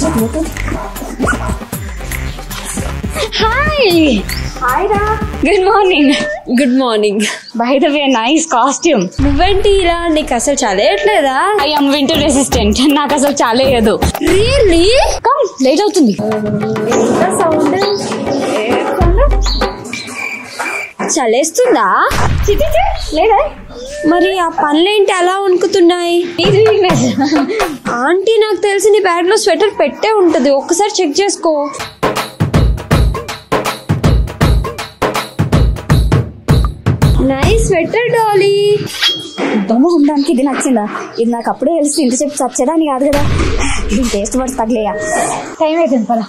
Hi. Hi da. Good morning. Good morning. By the way, nice costume. నువ్వేంటి ఇలా నీకు అసలు చలేయట్లేదా? I am winter resistant. నాకు అసలు చాలేయదు. Really? Come, లేట్ అవుతుంది. చలేస్తుందా? లేదా? మరి ఆ పనులేంటి అలా వణుకుతున్నాయి? ఆంటీ నాకు తెలిసి నీ బ్యాగ్ లో స్వెటర్ పెట్టే ఉంటది, ఒక్కసారి చెక్ చేసుకో. Nice sweater Dolly. దొమ్మ ఉండడానికి ఇది నచ్చిందా? ఇది నాకు అప్పుడే తెలిసి ఇంత చెప్పి చచ్చేదాన్ని కాదు కదా. దీని టేస్ట్ బడ్స్ తగిలేయా. టైం అయిపోయింది పద.